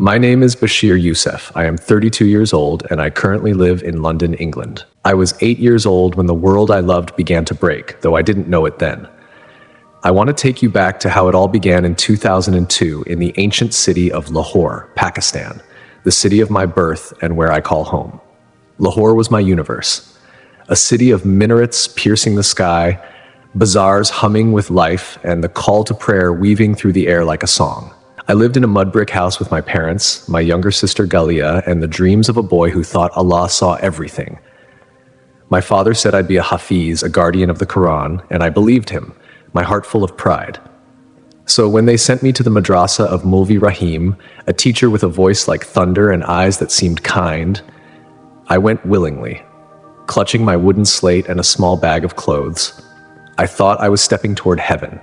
My name is Bashir Youssef. I am 32 years old and I currently live in London, England. I was 8 years old when the world I loved began to break, though I didn't know it then. I want to take you back to how it all began in 2002 in the ancient city of Lahore, Pakistan, the city of my birth and where I call home. Lahore was my universe, a city of minarets piercing the sky, bazaars humming with life, and the call to prayer weaving through the air like a song. I lived in a mud brick house with my parents, my younger sister Galia, and the dreams of a boy who thought Allah saw everything. My father said I'd be a hafiz, a guardian of the Quran, and I believed him, my heart full of pride. So when they sent me to the madrasa of Mulvi Rahim, a teacher with a voice like thunder and eyes that seemed kind, I went willingly, clutching my wooden slate and a small bag of clothes. I thought I was stepping toward heaven.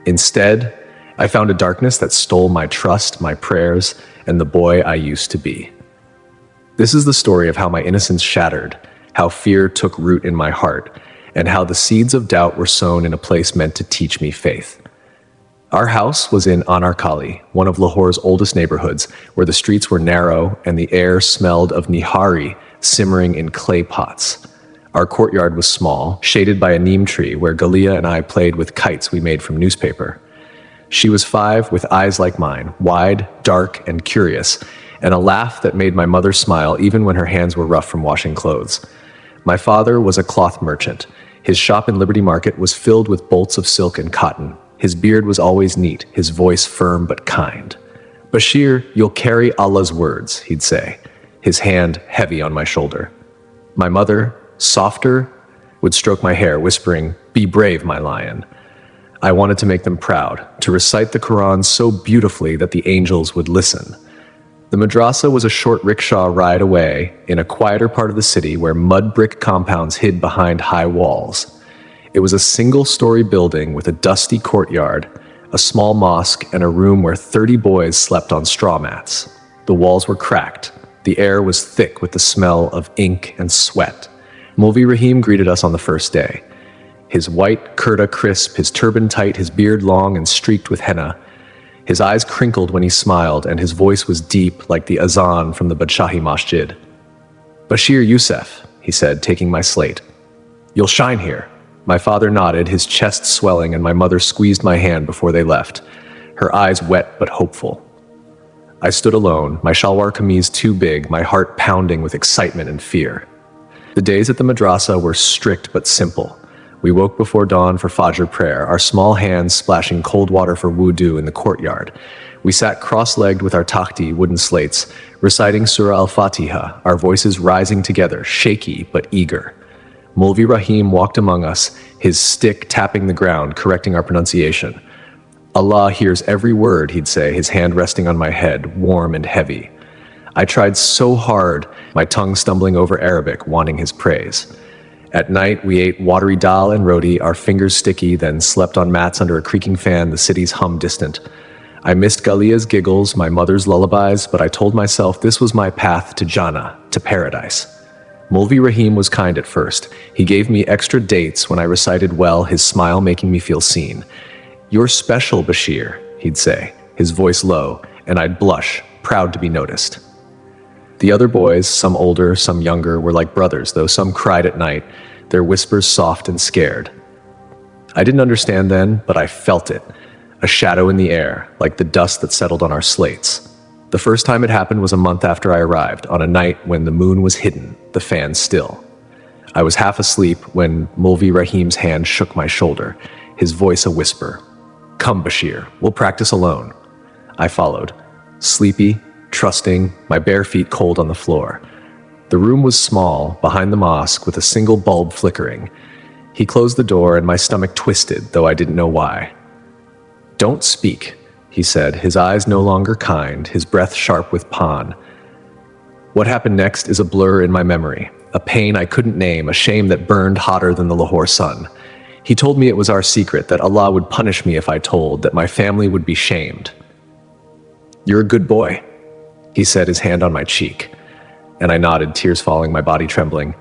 Instead, I found a darkness that stole my trust, my prayers, and the boy I used to be. This is the story of how my innocence shattered, how fear took root in my heart, and how the seeds of doubt were sown in a place meant to teach me faith. Our house was in Anarkali, one of Lahore's oldest neighborhoods, where the streets were narrow and the air smelled of nihari simmering in clay pots. Our courtyard was small, shaded by a neem tree where Galia and I played with kites we made from newspaper. She was 5 with eyes like mine, wide, dark, and curious, and a laugh that made my mother smile even when her hands were rough from washing clothes. My father was a cloth merchant. His shop in Liberty Market was filled with bolts of silk and cotton. His beard was always neat, his voice firm but kind. "Bashir, you'll carry Allah's words," he'd say, his hand heavy on my shoulder. My mother, softer, would stroke my hair, whispering, "Be brave, my lion." I wanted to make them proud, to recite the Quran so beautifully that the angels would listen. The madrasa was a short rickshaw ride away in a quieter part of the city where mud brick compounds hid behind high walls. It was a single-story building with a dusty courtyard, a small mosque, and a room where 30 boys slept on straw mats. The walls were cracked. The air was thick with the smell of ink and sweat. Mulvi Rahim greeted us on the first day. His white kurta crisp, his turban tight, his beard long and streaked with henna. His eyes crinkled when he smiled, and his voice was deep like the azan from the Badshahi Masjid. "Bashir Youssef," he said, taking my slate. "You'll shine here." My father nodded, his chest swelling, and my mother squeezed my hand before they left, her eyes wet but hopeful. I stood alone, my shalwar kameez too big, my heart pounding with excitement and fear. The days at the madrasa were strict but simple. We woke before dawn for Fajr prayer, our small hands splashing cold water for wudu in the courtyard. We sat cross-legged with our takhti, wooden slates, reciting Surah Al-Fatiha, our voices rising together, shaky but eager. Mulvi Rahim walked among us, his stick tapping the ground, correcting our pronunciation. "Allah hears every word," he'd say, his hand resting on my head, warm and heavy. I tried so hard, my tongue stumbling over Arabic, wanting his praise. At night, we ate watery dal and roti, our fingers sticky, then slept on mats under a creaking fan, the city's hum distant. I missed Galia's giggles, my mother's lullabies, but I told myself this was my path to Jannah, to paradise. Mulvi Rahim was kind at first. He gave me extra dates when I recited well, his smile making me feel seen. "You're special, Bashir," he'd say, his voice low, and I'd blush, proud to be noticed. The other boys, some older, some younger, were like brothers, though some cried at night, their whispers soft and scared. I didn't understand then, but I felt it, a shadow in the air, like the dust that settled on our slates. The first time it happened was a month after I arrived, on a night when the moon was hidden, the fan still. I was half asleep when Mulvi Rahim's hand shook my shoulder, his voice a whisper. "Come, Bashir, we'll practice alone." I followed, sleepy, trusting, my bare feet cold on the floor. The room was small, behind the mosque, with a single bulb flickering. He closed the door and my stomach twisted, though I didn't know why. "Don't speak," he said, his eyes no longer kind, his breath sharp with pan. What happened next is a blur in my memory, a pain I couldn't name, a shame that burned hotter than the Lahore sun. He told me it was our secret, that Allah would punish me if I told, that my family would be shamed. "You're a good boy," he said, his hand on my cheek. And I nodded, tears falling, my body trembling.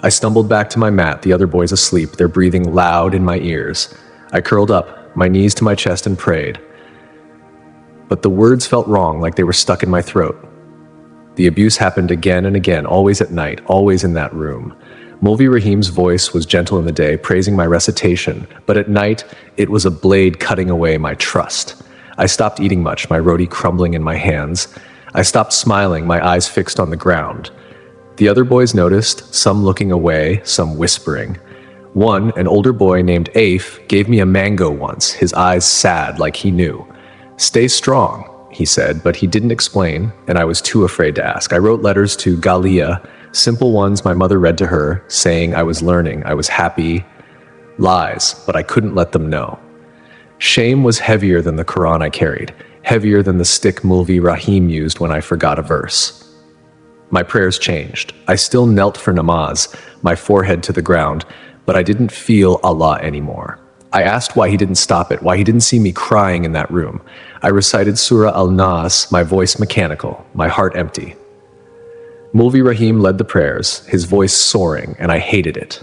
I stumbled back to my mat, the other boys asleep, their breathing loud in my ears. I curled up, my knees to my chest, and prayed. but the words felt wrong, like they were stuck in my throat. The abuse happened again and again, always at night, always in that room. Mulvi Rahim's voice was gentle in the day, praising my recitation, but at night, it was a blade cutting away my trust. I stopped eating much, my roti crumbling in my hands. I stopped smiling, my eyes fixed on the ground. The other boys noticed, some looking away, some whispering. One, an older boy named Aif, gave me a mango once, his eyes sad like he knew. "Stay strong," he said, but he didn't explain, and I was too afraid to ask. I wrote letters to Galia, simple ones my mother read to her, saying I was learning, I was happy. Lies, but I couldn't let them know. Shame was heavier than the Quran I carried, heavier than the stick Mulvi Rahim used when I forgot a verse. My prayers changed. I still knelt for namaz, my forehead to the ground, but I didn't feel Allah anymore. I asked why he didn't stop it, why he didn't see me crying in that room. I recited Surah Al-Nas, my voice mechanical, my heart empty. Mulvi Rahim led the prayers, his voice soaring, and I hated it.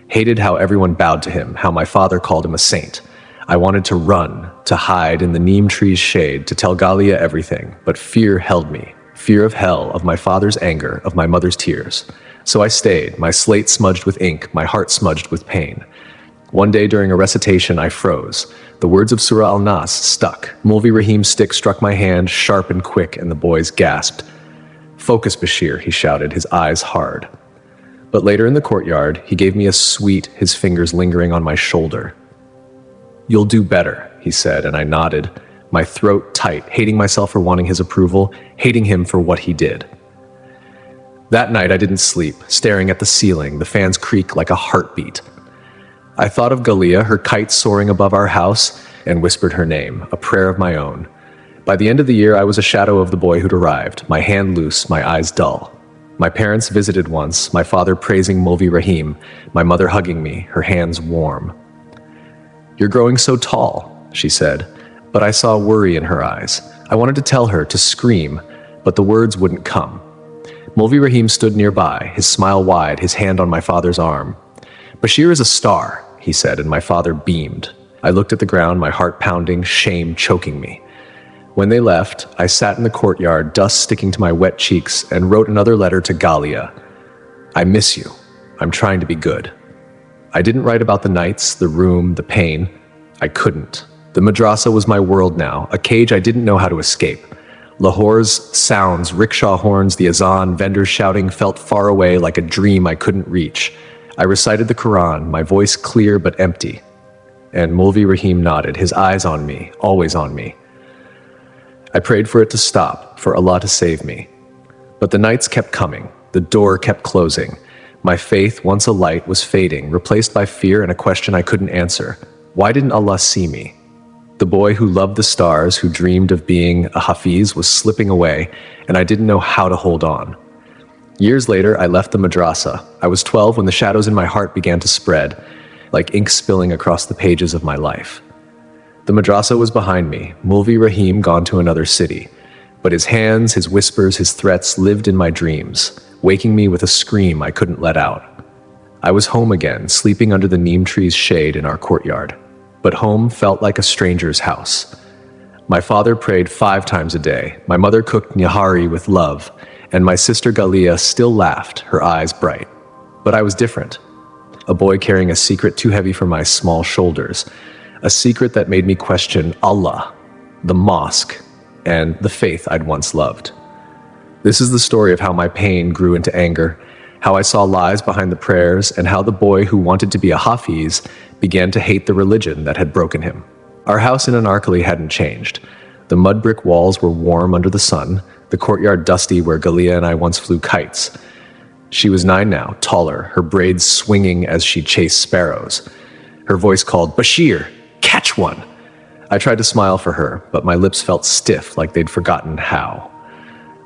Hated how everyone bowed to him, how my father called him a saint. I wanted to run, to hide in the neem tree's shade, to tell Galia everything, but fear held me. Fear of hell, of my father's anger, of my mother's tears. So I stayed, my slate smudged with ink, my heart smudged with pain. One day during a recitation, I froze. The words of Surah Al-Nas stuck. Mulvi Rahim's stick struck my hand, sharp and quick, and the boys gasped. "Focus, Bashir," he shouted, his eyes hard. But later in the courtyard, he gave me a sweet, his fingers lingering on my shoulder. "You'll do better," he said, and I nodded, my throat tight, hating myself for wanting his approval, hating him for what he did. That night, I didn't sleep, staring at the ceiling, the fans creak like a heartbeat. I thought of Galia, her kite soaring above our house, and whispered her name, a prayer of my own. By the end of the year, I was a shadow of the boy who'd arrived, my hand loose, my eyes dull. My parents visited once, my father praising Mulvi Rahim, my mother hugging me, her hands warm. "You're growing so tall," she said, but I saw worry in her eyes. I wanted to tell her, to scream, but the words wouldn't come. Mulvi Rahim stood nearby, his smile wide, his hand on my father's arm. "Bashir is a star," he said, and my father beamed. I looked at the ground, my heart pounding, shame choking me. When they left, I sat in the courtyard, dust sticking to my wet cheeks, and wrote another letter to Galia. "I miss you. I'm trying to be good." I didn't write about the nights, the room, the pain. I couldn't. The madrasa was my world now, a cage I didn't know how to escape. Lahore's sounds, rickshaw horns, the azan, vendors shouting felt far away like a dream I couldn't reach. I recited the Quran, my voice clear but empty. And Mulvi Rahim nodded, his eyes on me, always on me. I prayed for it to stop, for Allah to save me. But the nights kept coming, the door kept closing. My faith, once a light, was fading, replaced by fear and a question I couldn't answer. Why didn't Allah see me? The boy who loved the stars, who dreamed of being a Hafiz, was slipping away, and I didn't know how to hold on. Years later, I left the madrasa. I was 12 when the shadows in my heart began to spread, like ink spilling across the pages of my life. The madrasa was behind me, Mulvi Rahim gone to another city. But his hands, his whispers, his threats lived in my dreams, waking me with a scream I couldn't let out. I was home again, sleeping under the neem tree's shade in our courtyard. But home felt like a stranger's house. My father prayed 5 times a day, my mother cooked nihari with love, and my sister Galia still laughed, her eyes bright. But I was different. A boy carrying a secret too heavy for my small shoulders, a secret that made me question Allah, the mosque, and the faith I'd once loved. This is the story of how my pain grew into anger, how I saw lies behind the prayers, and how the boy who wanted to be a Hafiz began to hate the religion that had broken him. Our house in Anarkali hadn't changed. The mud brick walls were warm under the sun, the courtyard dusty where Galia and I once flew kites. She was 9 now, taller, her braids swinging as she chased sparrows. Her voice called, "Bashir, catch one!" I tried to smile for her, but my lips felt stiff like they'd forgotten how.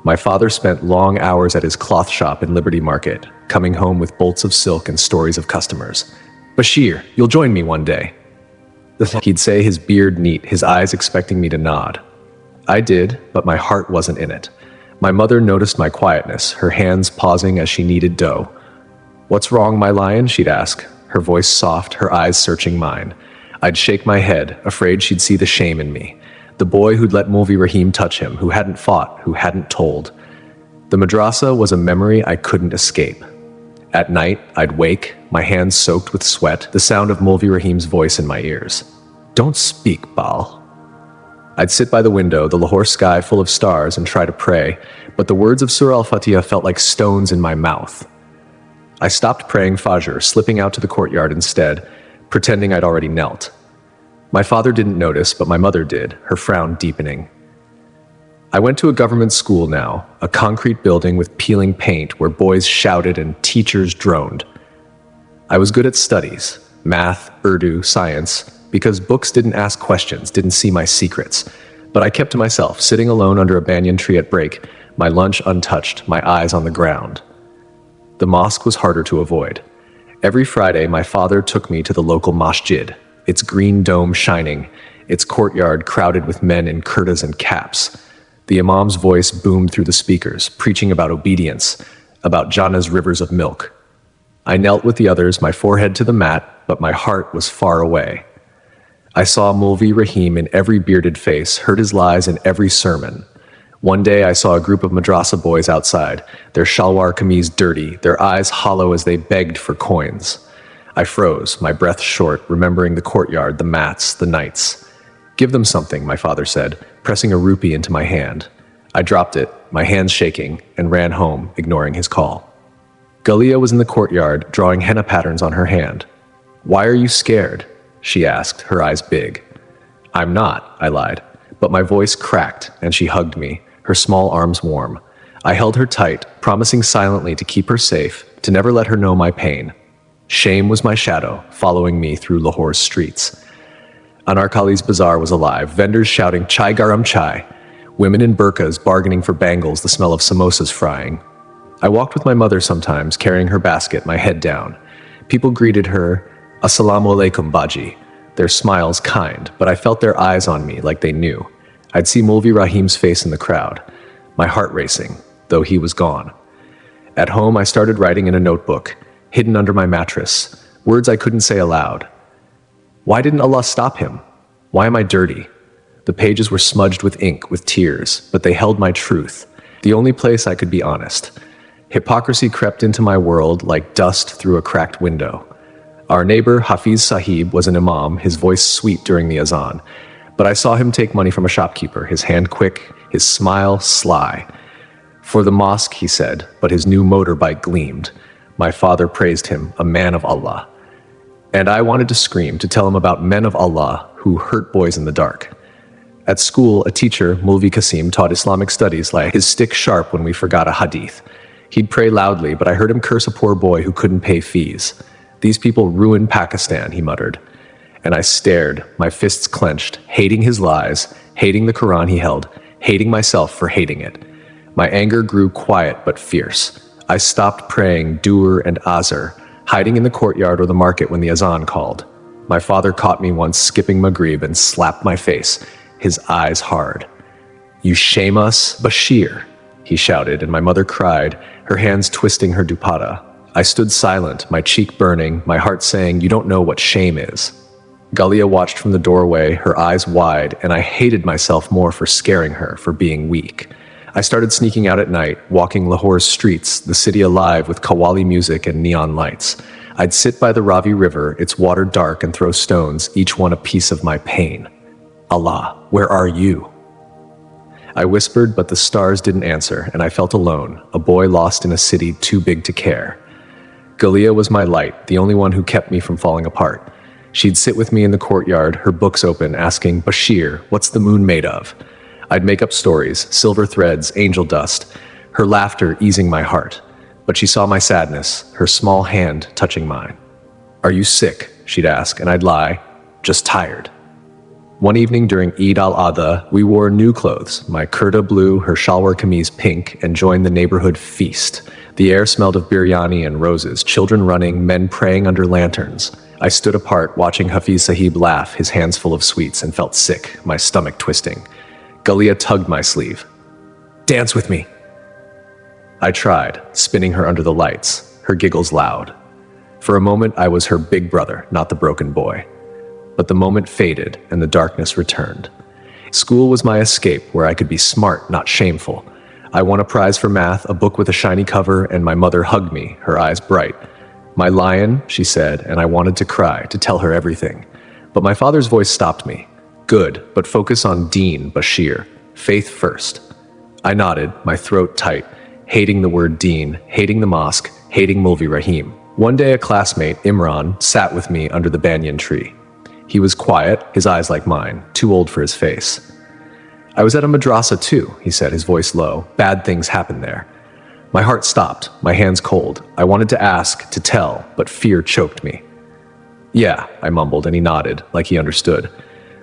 My father spent long hours at his cloth shop in Liberty Market, coming home with bolts of silk and stories of customers. "Bashir, you'll join me one day." He'd say, his beard neat, his eyes expecting me to nod. I did, but my heart wasn't in it. My mother noticed my quietness, her hands pausing as she kneaded dough. "What's wrong, my lion?" she'd ask, her voice soft, her eyes searching mine. I'd shake my head, afraid she'd see the shame in me. The boy who'd let Mulvi Rahim touch him, who hadn't fought, who hadn't told. The madrasa was a memory I couldn't escape. At night, I'd wake, my hands soaked with sweat, the sound of Mulvi Rahim's voice in my ears. "Don't speak, Baal." I'd sit by the window, the Lahore sky full of stars, and try to pray, but the words of Surah Al-Fatiha felt like stones in my mouth. I stopped praying Fajr, slipping out to the courtyard instead, pretending I'd already knelt. My father didn't notice, but my mother did, her frown deepening. I went to a government school now, a concrete building with peeling paint where boys shouted and teachers droned. I was good at studies, math, Urdu, science, because books didn't ask questions, didn't see my secrets. But I kept to myself, sitting alone under a banyan tree at break, my lunch untouched, my eyes on the ground. The mosque was harder to avoid. Every Friday, my father took me to the local masjid, its green dome shining, its courtyard crowded with men in kurtas and caps. The Imam's voice boomed through the speakers, preaching about obedience, about Jannah's rivers of milk. I knelt with the others, my forehead to the mat, but my heart was far away. I saw Mulvi Rahim in every bearded face, heard his lies in every sermon. One day I saw a group of madrasa boys outside, their shalwar kameez dirty, their eyes hollow as they begged for coins. I froze, my breath short, remembering the courtyard, the mats, the nights. "Give them something," my father said, pressing a rupee into my hand. I dropped it, my hands shaking, and ran home, ignoring his call. Galia was in the courtyard, drawing henna patterns on her hand. "Why are you scared?" she asked, her eyes big. "I'm not," I lied, but my voice cracked, and she hugged me, her small arms warm. I held her tight, promising silently to keep her safe, to never let her know my pain. Shame was my shadow, following me through Lahore's streets. Anarkali's bazaar was alive, vendors shouting "Chai garam chai," women in burqas bargaining for bangles, the smell of samosas frying. I walked with my mother sometimes, carrying her basket, my head down. People greeted her, "Assalamu alaikum, Baji," their smiles kind, but I felt their eyes on me like they knew. I'd see Mulvi Rahim's face in the crowd, my heart racing, though he was gone. At home, I started writing in a notebook, hidden under my mattress, words I couldn't say aloud. Why didn't Allah stop him? Why am I dirty? The pages were smudged with ink, with tears, but they held my truth, the only place I could be honest. Hypocrisy crept into my world like dust through a cracked window. Our neighbor, Hafiz Sahib, was an Imam, his voice sweet during the azan. But I saw him take money from a shopkeeper, his hand quick, his smile sly. "For the mosque," he said, but his new motorbike gleamed. My father praised him, a man of Allah. And I wanted to scream, to tell him about men of Allah who hurt boys in the dark. At school, a teacher, Mulvi Qasim, taught Islamic studies, like his stick sharp when we forgot a hadith. He'd pray loudly, but I heard him curse a poor boy who couldn't pay fees. "These people ruined Pakistan," he muttered. And I stared, my fists clenched, hating his lies, hating the Quran he held, hating myself for hating it. My anger grew quiet but fierce. I stopped praying Dur and Azr, hiding in the courtyard or the market when the azan called. My father caught me once skipping Maghrib and slapped my face, his eyes hard. "You shame us, Bashir," he shouted, and my mother cried, her hands twisting her dupatta. I stood silent, my cheek burning, my heart saying, "You don't know what shame is." Galia watched from the doorway, her eyes wide, and I hated myself more for scaring her, for being weak. I started sneaking out at night, walking Lahore's streets, the city alive with qawwali music and neon lights. I'd sit by the Ravi River, its water dark, and throw stones, each one a piece of my pain. "Allah, where are you?" I whispered, but the stars didn't answer, and I felt alone, a boy lost in a city too big to care. Galia was my light, the only one who kept me from falling apart. She'd sit with me in the courtyard, her books open, asking, "Bashir, what's the moon made of?" I'd make up stories, silver threads, angel dust, her laughter easing my heart. But she saw my sadness, her small hand touching mine. "Are you sick?" she'd ask, and I'd lie, "Just tired." One evening during Eid al-Adha, we wore new clothes, my kurta blue, her shalwar kameez pink, and joined the neighborhood feast. The air smelled of biryani and roses, children running, men praying under lanterns. I stood apart, watching Hafiz Sahib laugh, his hands full of sweets, and felt sick, my stomach twisting. Galia tugged my sleeve. "Dance with me." I tried, spinning her under the lights, her giggles loud. For a moment, I was her big brother, not the broken boy. But the moment faded, and the darkness returned. School was my escape, where I could be smart, not shameful. I won a prize for math, a book with a shiny cover, and my mother hugged me, her eyes bright. "My lion," she said, and I wanted to cry, to tell her everything. But my father's voice stopped me. "Good, but focus on Deen, Bashir. Faith first." I nodded, my throat tight, hating the word Deen, hating the mosque, hating Mulvi Rahim. One day a classmate, Imran, sat with me under the banyan tree. He was quiet, his eyes like mine, too old for his face. "I was at a madrasa too," he said, his voice low. "Bad things happened there." My heart stopped, my hands cold. I wanted to ask, to tell, but fear choked me. "Yeah," I mumbled, and he nodded, like he understood.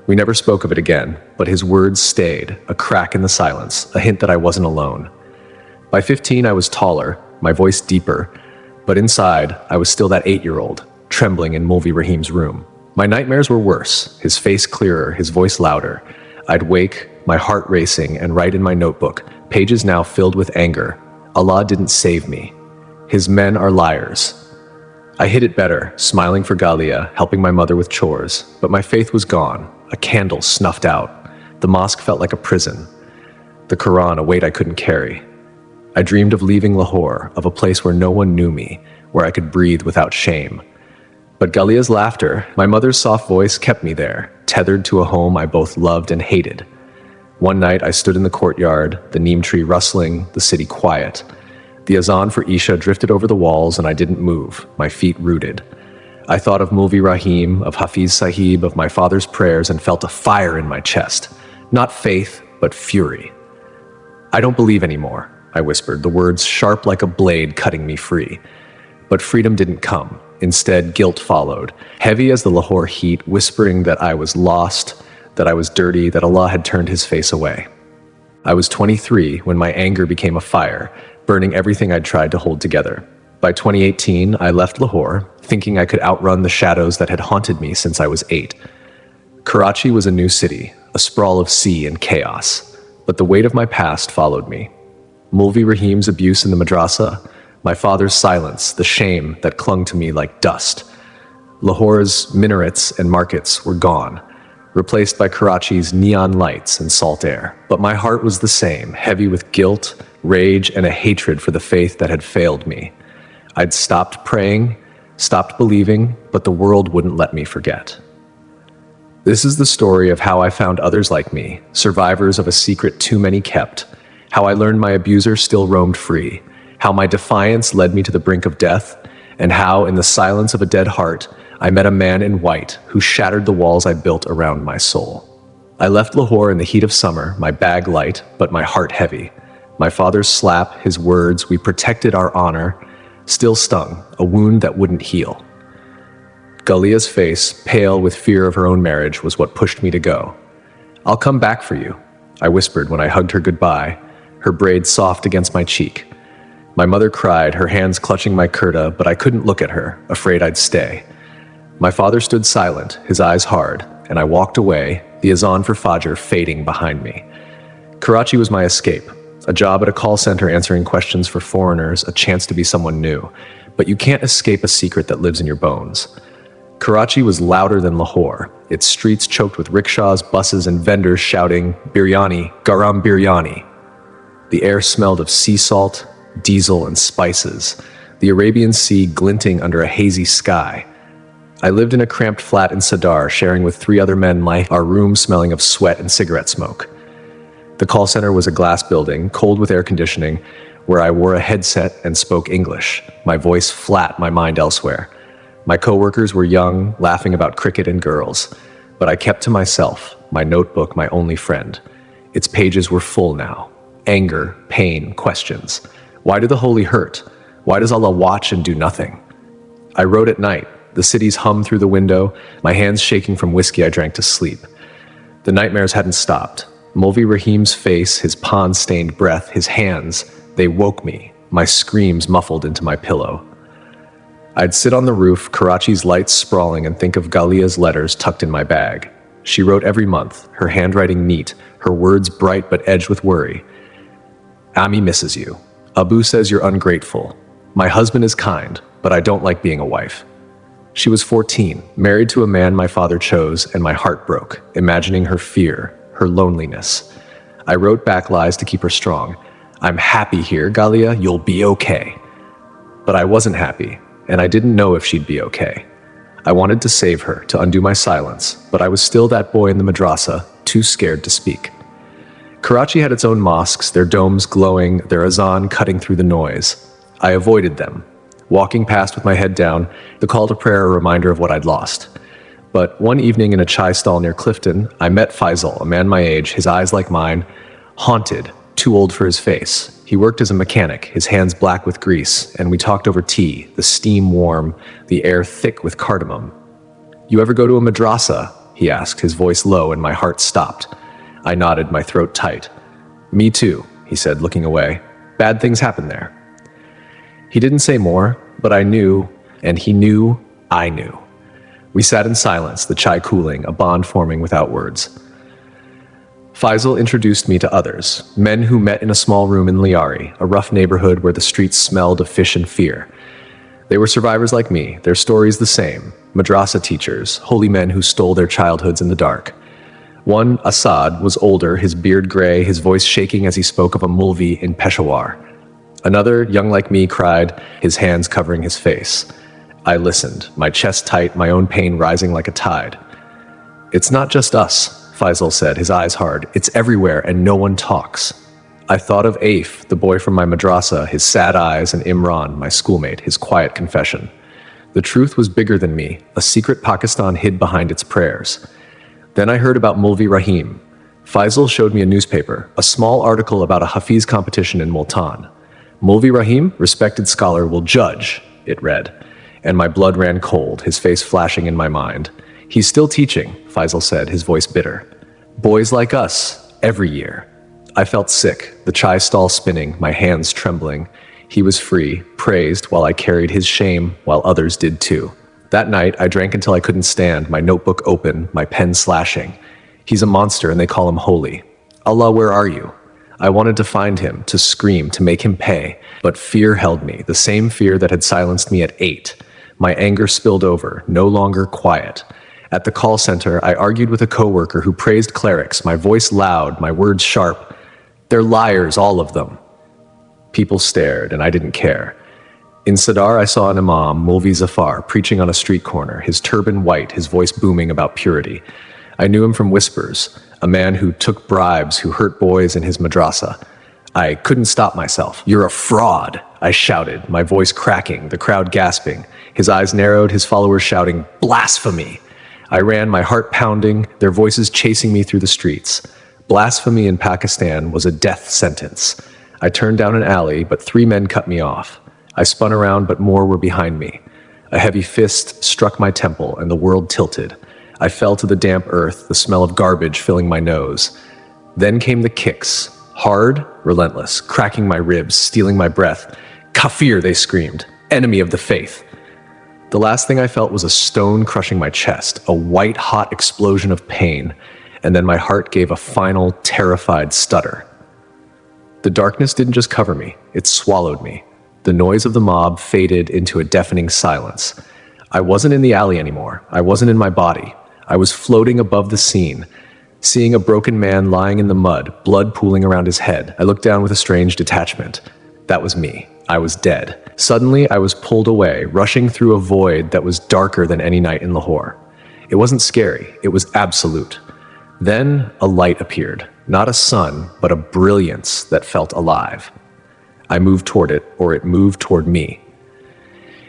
We never spoke of it again, but his words stayed, a crack in the silence, a hint that I wasn't alone. By 15, I was taller, my voice deeper, but inside, I was still that 8-year-old, trembling in Mulvi Rahim's room. My nightmares were worse, his face clearer, his voice louder. I'd wake, my heart racing, and write in my notebook, pages now filled with anger. Allah didn't save me. His men are liars. I hid it better, smiling for Galia, helping my mother with chores, but my faith was gone, a candle snuffed out. The mosque felt like a prison. The Quran, a weight I couldn't carry. I dreamed of leaving Lahore, of a place where no one knew me, where I could breathe without shame. But Galia's laughter, my mother's soft voice kept me there, tethered to a home I both loved and hated. One night I stood in the courtyard, the neem tree rustling, the city quiet. The azan for Isha drifted over the walls and I didn't move, my feet rooted. I thought of Mulvi Rahim, of Hafiz Sahib, of my father's prayers and felt a fire in my chest. Not faith, but fury. "I don't believe anymore," I whispered, the words sharp like a blade cutting me free. But freedom didn't come. Instead, guilt followed, heavy as the Lahore heat, whispering that I was lost, that I was dirty, that Allah had turned his face away. I was 23 when my anger became a fire, burning everything I'd tried to hold together. By 2018, I left Lahore, thinking I could outrun the shadows that had haunted me since I was 8. Karachi was a new city, a sprawl of sea and chaos, but the weight of my past followed me. Mulvi Rahim's abuse in the madrasa, my father's silence, the shame that clung to me like dust. Lahore's minarets and markets were gone, replaced by Karachi's neon lights and salt air. But my heart was the same, heavy with guilt, rage, and a hatred for the faith that had failed me. I'd stopped praying, stopped believing, but the world wouldn't let me forget. This is the story of how I found others like me, survivors of a secret too many kept, how I learned my abuser still roamed free, how my defiance led me to the brink of death, and how, in the silence of a dead heart, I met a man in white who shattered the walls I built around my soul. I left Lahore in the heat of summer, my bag light, but my heart heavy. My father's slap, his words, "We protected our honor," still stung, a wound that wouldn't heal. Galia's face, pale with fear of her own marriage, was what pushed me to go. "I'll come back for you," I whispered when I hugged her goodbye, her braids soft against my cheek. My mother cried, her hands clutching my kurta, but I couldn't look at her, afraid I'd stay. My father stood silent, his eyes hard, and I walked away, the azan for Fajr fading behind me. Karachi was my escape, a job at a call center answering questions for foreigners, a chance to be someone new. But you can't escape a secret that lives in your bones. Karachi was louder than Lahore, its streets choked with rickshaws, buses, and vendors shouting, "Biryani, garam biryani." The air smelled of sea salt, diesel, and spices, the Arabian Sea glinting under a hazy sky. I lived in a cramped flat in Sadar, sharing with 3 other men, our room smelling of sweat and cigarette smoke. The call center was a glass building, cold with air conditioning, where I wore a headset and spoke English, my voice flat, my mind elsewhere. My coworkers were young, laughing about cricket and girls, but I kept to myself, my notebook, my only friend. Its pages were full now. Anger, pain, questions. Why do the holy hurt? Why does Allah watch and do nothing? I wrote at night, the city's hum through the window, my hands shaking from whiskey I drank to sleep. The nightmares hadn't stopped. Mulvi Rahim's face, his pond-stained breath, his hands, they woke me, my screams muffled into my pillow. I'd sit on the roof, Karachi's lights sprawling, and think of Galia's letters tucked in my bag. She wrote every month, her handwriting neat, her words bright but edged with worry. "Ami misses you. Abu says you're ungrateful. My husband is kind, but I don't like being a wife." She was 14, married to a man my father chose, and my heart broke, imagining her fear, her loneliness. I wrote back lies to keep her strong. I'm happy here, Galia, you'll be okay. But I wasn't happy, and I didn't know if she'd be okay. I wanted to save her, to undo my silence, but I was still that boy in the madrasa, too scared to speak. Karachi had its own mosques, their domes glowing, their azan cutting through the noise. I avoided them, walking past with my head down, the call to prayer a reminder of what I'd lost. But one evening in a chai stall near Clifton, I met Faisal, a man my age, his eyes like mine, haunted, too old for his face. He worked as a mechanic, his hands black with grease, and we talked over tea, the steam warm, the air thick with cardamom. You ever go to a madrasa? He asked, his voice low, and my heart stopped. I nodded, my throat tight. Me too, he said, looking away. Bad things happen there. He didn't say more, but I knew, and he knew, I knew. We sat in silence, the chai cooling, a bond forming without words. Faisal introduced me to others, men who met in a small room in Liari, a rough neighborhood where the streets smelled of fish and fear. They were survivors like me, their stories the same, madrasa teachers, holy men who stole their childhoods in the dark. One, Assad, was older, his beard gray, his voice shaking as he spoke of a mulvi in Peshawar. Another, young like me, cried, his hands covering his face. I listened, my chest tight, my own pain rising like a tide. It's not just us, Faisal said, his eyes hard. It's everywhere, and no one talks. I thought of Aif, the boy from my madrasa, his sad eyes, and Imran, my schoolmate, his quiet confession. The truth was bigger than me, a secret Pakistan hid behind its prayers. Then I heard about Mulvi Rahim. Faisal showed me a newspaper, a small article about a Hafiz competition in Multan. Mulvi Rahim, respected scholar, will judge, it read. And my blood ran cold, his face flashing in my mind. He's still teaching, Faisal said, his voice bitter. Boys like us, every year. I felt sick, the chai stall spinning, my hands trembling. He was free, praised, while I carried his shame, while others did too. That night, I drank until I couldn't stand, my notebook open, my pen slashing. He's a monster and they call him holy. Allah, where are you? I wanted to find him, to scream, to make him pay, but fear held me, the same fear that had silenced me at 8. My anger spilled over, no longer quiet. At the call center, I argued with a coworker who praised clerics, my voice loud, my words sharp. They're liars, all of them. People stared, and I didn't care. In Sadar, I saw an Imam, Mulvi Zafar, preaching on a street corner, his turban white, his voice booming about purity. I knew him from whispers, a man who took bribes, who hurt boys in his madrasa. I couldn't stop myself. You're a fraud, I shouted, my voice cracking, the crowd gasping. His eyes narrowed, his followers shouting, blasphemy. I ran, my heart pounding, their voices chasing me through the streets. Blasphemy in Pakistan was a death sentence. I turned down an alley, but 3 men cut me off. I spun around, but more were behind me. A heavy fist struck my temple, and the world tilted. I fell to the damp earth, the smell of garbage filling my nose. Then came the kicks, hard, relentless, cracking my ribs, stealing my breath. Kafir, they screamed, enemy of the faith. The last thing I felt was a stone crushing my chest, a white-hot explosion of pain, and then my heart gave a final, terrified stutter. The darkness didn't just cover me, it swallowed me. The noise of the mob faded into a deafening silence. I wasn't in the alley anymore. I wasn't in my body. I was floating above the scene, seeing a broken man lying in the mud, blood pooling around his head. I looked down with a strange detachment. That was me. I was dead. Suddenly, I was pulled away, rushing through a void that was darker than any night in Lahore. It wasn't scary. It was absolute. Then a light appeared. Not a sun, but a brilliance that felt alive. I moved toward it, or it moved toward me.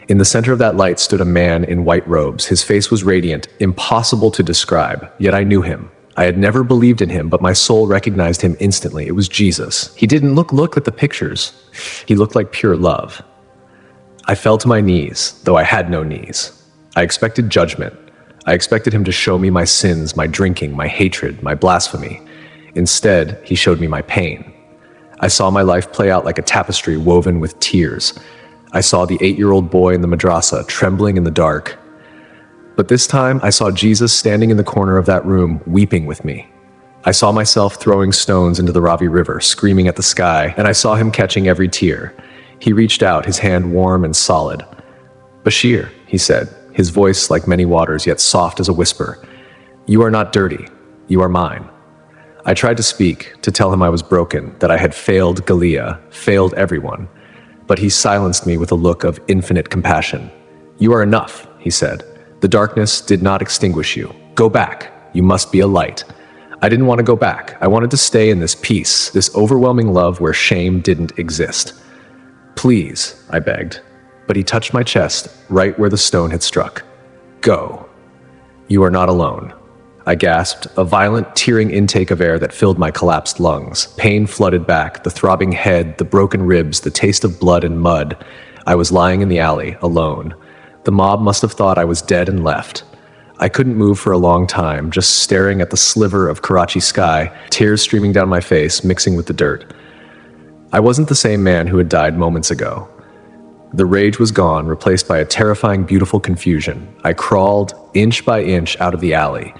In the center of that light stood a man in white robes. His face was radiant, impossible to describe, yet I knew him. I had never believed in him, but my soul recognized him instantly. It was Jesus. He didn't look at the pictures. He looked like pure love. I fell to my knees, though I had no knees. I expected judgment. I expected him to show me my sins, my drinking, my hatred, my blasphemy. Instead, he showed me my pain. I saw my life play out like a tapestry woven with tears. I saw the 8-year-old boy in the madrasa trembling in the dark. But this time, I saw Jesus standing in the corner of that room, weeping with me. I saw myself throwing stones into the Ravi River, screaming at the sky, and I saw him catching every tear. He reached out, his hand warm and solid. Bashir, he said, his voice like many waters, yet soft as a whisper. You are not dirty. You are mine. I tried to speak, to tell him I was broken, that I had failed Galia, failed everyone. But he silenced me with a look of infinite compassion. "You are enough," he said. "The darkness did not extinguish you. Go back. You must be a light." I didn't want to go back. I wanted to stay in this peace, this overwhelming love where shame didn't exist. "Please," I begged. But he touched my chest, right where the stone had struck. "Go. You are not alone." I gasped, a violent, tearing intake of air that filled my collapsed lungs. Pain flooded back, the throbbing head, the broken ribs, the taste of blood and mud. I was lying in the alley, alone. The mob must have thought I was dead and left. I couldn't move for a long time, just staring at the sliver of Karachi sky, tears streaming down my face, mixing with the dirt. I wasn't the same man who had died moments ago. The rage was gone, replaced by a terrifying, beautiful confusion. I crawled, inch by inch, out of the alley.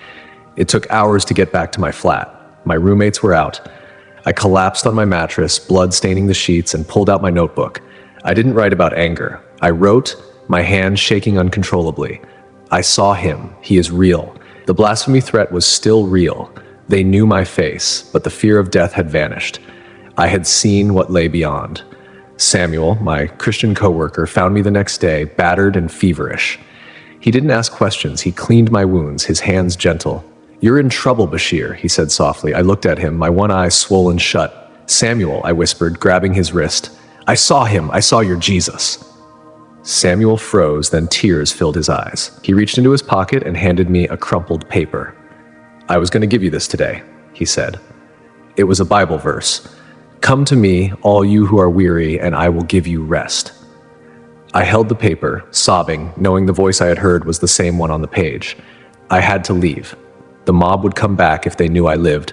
It took hours to get back to my flat. My roommates were out. I collapsed on my mattress, blood staining the sheets, and pulled out my notebook. I didn't write about anger. I wrote, my hands shaking uncontrollably. I saw him. He is real. The blasphemy threat was still real. They knew my face, but the fear of death had vanished. I had seen what lay beyond. Samuel, my Christian coworker, found me the next day, battered and feverish. He didn't ask questions. He cleaned my wounds, his hands gentle. "You're in trouble, Bashir," he said softly. I looked at him, my one eye swollen shut. "Samuel," I whispered, grabbing his wrist. "I saw him. I saw your Jesus." Samuel froze, then tears filled his eyes. He reached into his pocket and handed me a crumpled paper. "I was going to give you this today," he said. It was a Bible verse. "Come to me, all you who are weary, and I will give you rest." I held the paper, sobbing, knowing the voice I had heard was the same one on the page. I had to leave. The mob would come back if they knew I lived.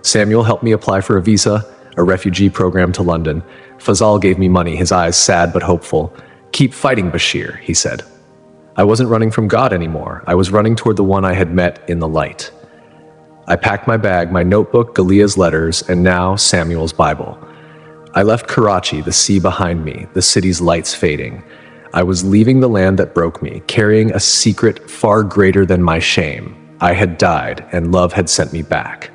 Samuel helped me apply for a visa, a refugee program to London. Fazal gave me money, his eyes sad but hopeful. "Keep fighting, Bashir," he said. I wasn't running from God anymore. I was running toward the one I had met in the light. I packed my bag, my notebook, Galia's letters, and now Samuel's Bible. I left Karachi, the sea behind me, the city's lights fading. I was leaving the land that broke me, carrying a secret far greater than my shame. I had died, and love had sent me back.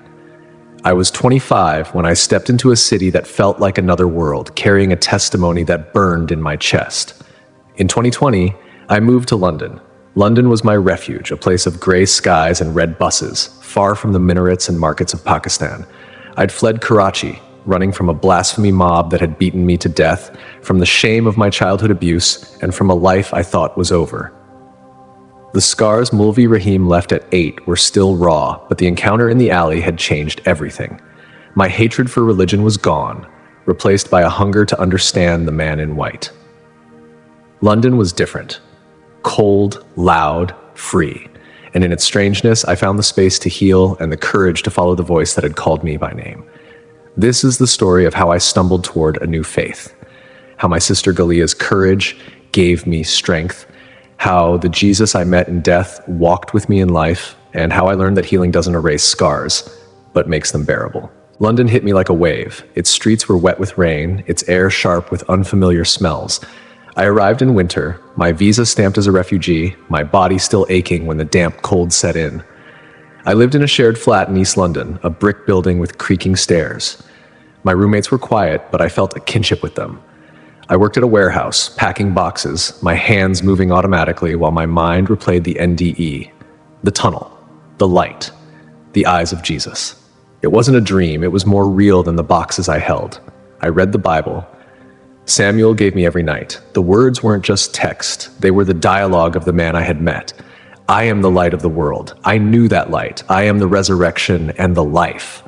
I was 25 when I stepped into a city that felt like another world, carrying a testimony that burned in my chest. In 2020, I moved to London. London was my refuge, a place of gray skies and red buses, far from the minarets and markets of Pakistan. I'd fled Karachi, running from a blasphemy mob that had beaten me to death, from the shame of my childhood abuse, and from a life I thought was over. The scars Mulvi Rahim left at 8 were still raw, but the encounter in the alley had changed everything. My hatred for religion was gone, replaced by a hunger to understand the man in white. London was different. Cold, loud, free. And in its strangeness, I found the space to heal and the courage to follow the voice that had called me by name. This is the story of how I stumbled toward a new faith. How my sister Galia's courage gave me strength. How the Jesus I met in death walked with me in life, and how I learned that healing doesn't erase scars, but makes them bearable. London hit me like a wave. Its streets were wet with rain, its air sharp with unfamiliar smells. I arrived in winter, my visa stamped as a refugee, my body still aching when the damp cold set in. I lived in a shared flat in East London, a brick building with creaking stairs. My roommates were quiet, but I felt a kinship with them. I worked at a warehouse, packing boxes, my hands moving automatically while my mind replayed the NDE, the tunnel, the light, the eyes of Jesus. It wasn't a dream, it was more real than the boxes I held. I read the Bible. Samuel gave me every night. The words weren't just text, they were the dialogue of the man I had met. I am the light of the world. I knew that light. I am the resurrection and the life.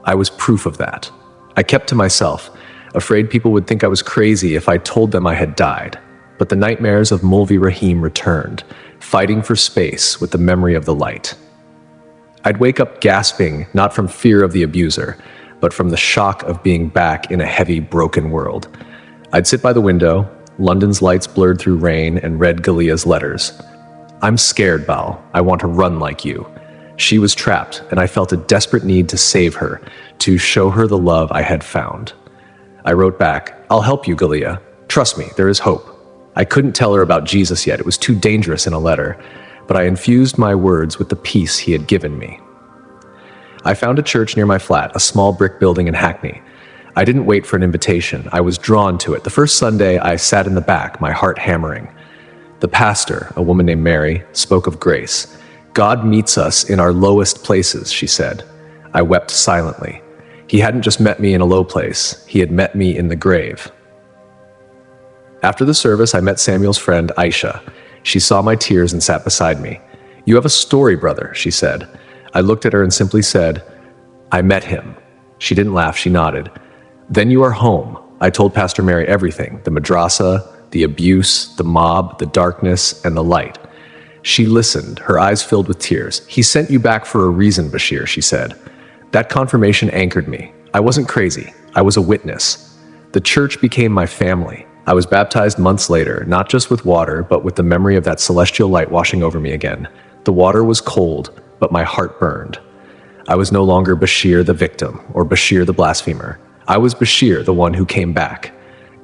I was proof of that. I kept to myself, afraid people would think I was crazy if I told them I had died. But the nightmares of Mulvi Rahim returned, fighting for space with the memory of the light. I'd wake up gasping, not from fear of the abuser, but from the shock of being back in a heavy, broken world. I'd sit by the window, London's lights blurred through rain, and read Galia's letters. "I'm scared, Bal. I want to run like you." She was trapped, and I felt a desperate need to save her, to show her the love I had found. I wrote back, "I'll help you, Galia. Trust me, there is hope." I couldn't tell her about Jesus yet, it was too dangerous in a letter, but I infused my words with the peace he had given me. I found a church near my flat, a small brick building in Hackney. I didn't wait for an invitation. I was drawn to it. The first Sunday, I sat in the back, my heart hammering. The pastor, a woman named Mary, spoke of grace. God meets us in our lowest places, she said. I wept silently. He hadn't just met me in a low place. He had met me in the grave. After the service, I met Samuel's friend, Aisha. She saw my tears and sat beside me. "You have a story, brother," she said. I looked at her and simply said, "I met him." She didn't laugh, she nodded. "Then you are home." I told Pastor Mary everything, the madrasa, the abuse, the mob, the darkness, and the light. She listened, her eyes filled with tears. "He sent you back for a reason, Bashir," she said. That confirmation anchored me. I wasn't crazy. I was a witness. The church became my family. I was baptized months later, not just with water, but with the memory of that celestial light washing over me again. The water was cold, but my heart burned. I was no longer Bashir the victim, or Bashir the blasphemer. I was Bashir, the one who came back.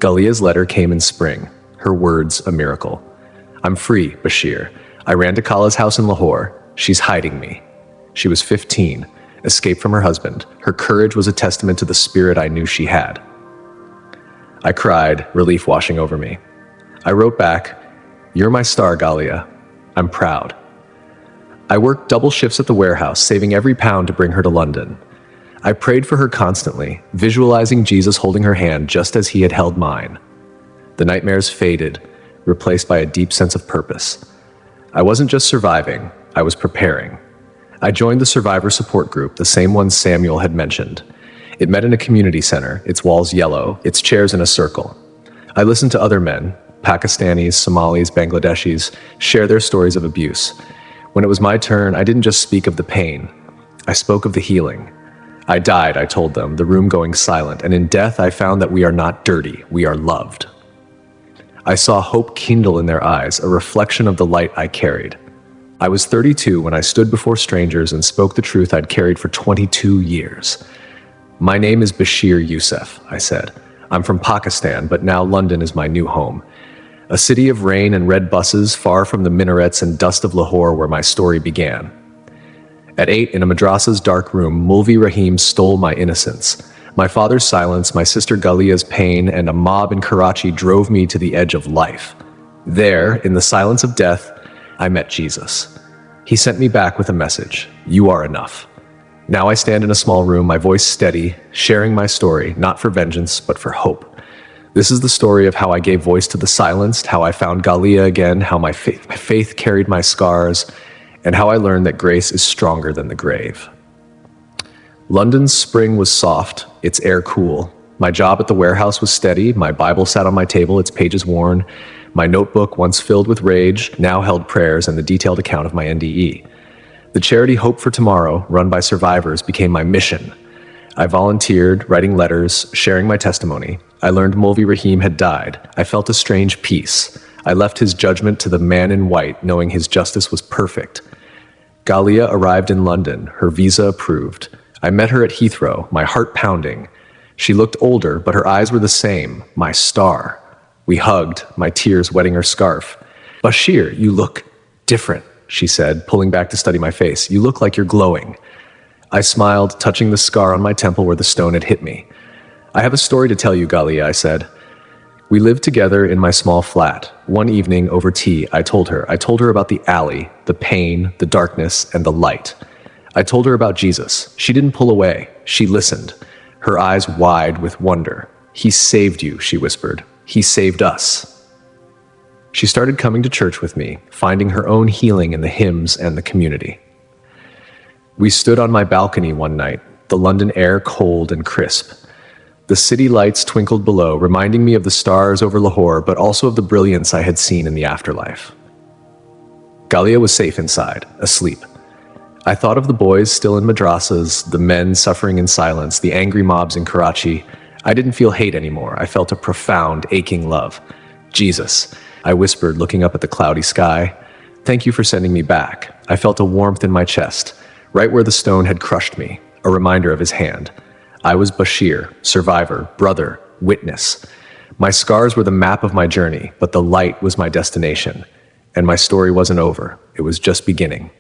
Ghalia's letter came in spring. Her words, a miracle. "I'm free, Bashir. I ran to Kala's house in Lahore. She's hiding me." She was 15, escaped from her husband. Her courage was a testament to the spirit I knew she had. I cried, relief washing over me. I wrote back, "You're my star, Ghalia. I'm proud." I worked double shifts at the warehouse, saving every pound to bring her to London. I prayed for her constantly, visualizing Jesus holding her hand just as he had held mine. The nightmares faded, replaced by a deep sense of purpose. I wasn't just surviving, I was preparing. I joined the survivor support group, the same one Samuel had mentioned. It met in a community center, its walls yellow, its chairs in a circle. I listened to other men, Pakistanis, Somalis, Bangladeshis, share their stories of abuse. When it was my turn, I didn't just speak of the pain. I spoke of the healing. I died, I told them, the room going silent, and in death I found that we are not dirty, we are loved. I saw hope kindle in their eyes, a reflection of the light I carried. I was 32 when I stood before strangers and spoke the truth I'd carried for 22 years. "My name is Bashir Youssef," I said. "I'm from Pakistan, but now London is my new home. A city of rain and red buses, far from the minarets and dust of Lahore where my story began." At 8, in a madrasa's dark room, Mulvi Rahim stole my innocence. My father's silence, my sister Ghalia's pain, and a mob in Karachi drove me to the edge of life. There, in the silence of death, I met Jesus. He sent me back with a message: "You are enough." Now I stand in a small room, my voice steady, sharing my story, not for vengeance, but for hope. This is the story of how I gave voice to the silenced, how I found Ghalia again, how my faith carried my scars, and how I learned that grace is stronger than the grave. London's spring was soft, its air cool. My job at the warehouse was steady, my Bible sat on my table, its pages worn. My notebook, once filled with rage, now held prayers and the detailed account of my NDE. The charity Hope for Tomorrow, run by survivors, became my mission. I volunteered, writing letters, sharing my testimony. I learned Mulvi Rahim had died. I felt a strange peace. I left his judgment to the man in white, knowing his justice was perfect. Ghalia arrived in London, her visa approved. I met her at Heathrow, my heart pounding. She looked older, but her eyes were the same, my star. We hugged, my tears wetting her scarf. "Bashir, you look different," she said, pulling back to study my face. "You look like you're glowing." I smiled, touching the scar on my temple where the stone had hit me. "I have a story to tell you, Ghalia," I said. We lived together in my small flat. One evening, over tea, I told her about the alley, the pain, the darkness, and the light. I told her about Jesus. She didn't pull away. She listened, her eyes wide with wonder. "He saved you," she whispered. "He saved us." She started coming to church with me, finding her own healing in the hymns and the community. We stood on my balcony one night, the London air cold and crisp. The city lights twinkled below, reminding me of the stars over Lahore, but also of the brilliance I had seen in the afterlife. Ghalia was safe inside, asleep. I thought of the boys still in madrasas, the men suffering in silence, the angry mobs in Karachi. I didn't feel hate anymore. I felt a profound, aching love. "Jesus," I whispered, looking up at the cloudy sky. "Thank you for sending me back." I felt a warmth in my chest, right where the stone had crushed me, a reminder of his hand. I was Bashir, survivor, brother, witness. My scars were the map of my journey, but the light was my destination. And my story wasn't over. It was just beginning.